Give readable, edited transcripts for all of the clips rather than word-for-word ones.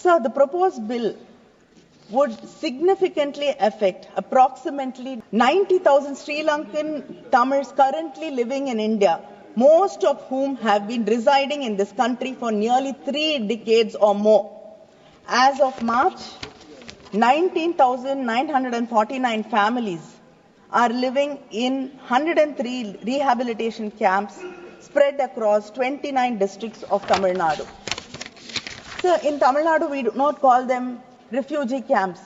Sir, the proposed bill would significantly affect approximately 90,000 Sri Lankan Tamils currently living in India, most of whom have been residing in this country for nearly 3 decades or more. As of March, 19,949 families are living in 103 rehabilitation camps spread across 29 districts of Tamil Nadu. So in Tamil Nadu, we do not call them refugee camps.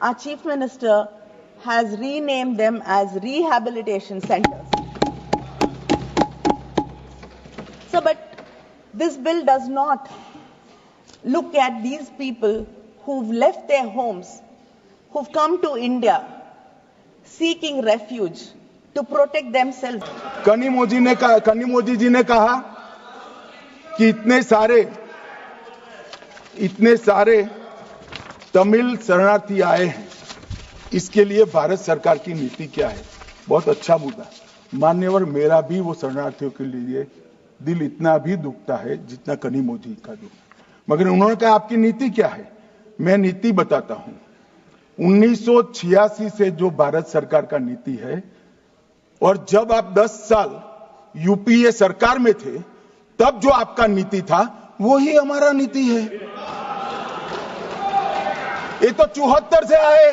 Our Chief Minister has renamed them as rehabilitation centers. So, but this bill does not look at these people who've left their homes, who've come to India seeking refuge to protect themselves. Kanimozhi जी ने कहा कि इतने सारे तमिल शरणार्थी आए हैं, इसके लिए भारत सरकार की नीति क्या है। बहुत अच्छा मुद्दा मान्यवर, मेरा भी वो शरणार्थियों के लिए दिल इतना भी दुखता है जितना कनिमोजी का दुख। मगर उन्होंने कहा आपकी नीति क्या है। मैं नीति बताता हूं। 1986 से जो भारत सरकार का नीति है, और जब आप 10 साल यूपीए सरकार में थे तब जो आपका नीति था वही हमारा नीति है। ये तो 74 से आए,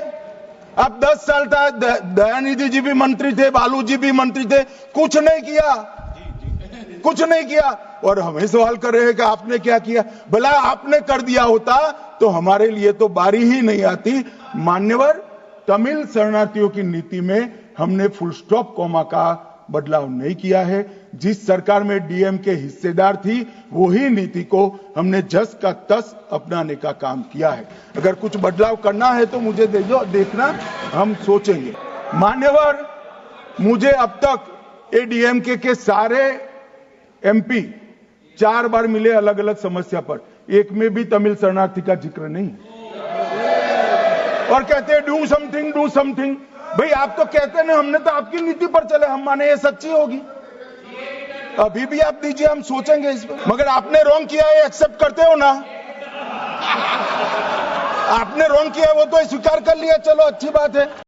अब 10 साल था, दयानिधि जी भी मंत्री थे, बालू जी भी मंत्री थे, कुछ नहीं किया। और हमें सवाल कर रहे हैं कि आपने क्या किया। भला आपने कर दिया होता तो हमारे लिए तो बारी ही नहीं आती। मान्यवर, तमिल शरणार्थियों की नीति में हमने फुल स्टॉप कॉमा का बदलाव नहीं किया है। जिस सरकार में डीएम के हिस्सेदार थी वही नीति को हमने जस का तस अपनाने का काम किया है। अगर कुछ बदलाव करना है तो मुझे दे दो, देखना हम सोचेंगे। मान्यवर, मुझे अब तक एडीएमके के सारे एमपी 4 बार मिले अलग अलग समस्या पर, एक में भी तमिल शरणार्थी का जिक्र नहीं है। और कहते हैं डू समथिंग। भाई आप तो कहते हैं, हमने तो आपकी नीति पर चले, हम माने ये सच्ची होगी। अभी भी आप दीजिए, हम सोचेंगे इस पर। मगर आपने रॉन्ग किया है, एक्सेप्ट करते हो ना। आपने रॉन्ग किया वो तो स्वीकार कर लिया, चलो अच्छी बात है।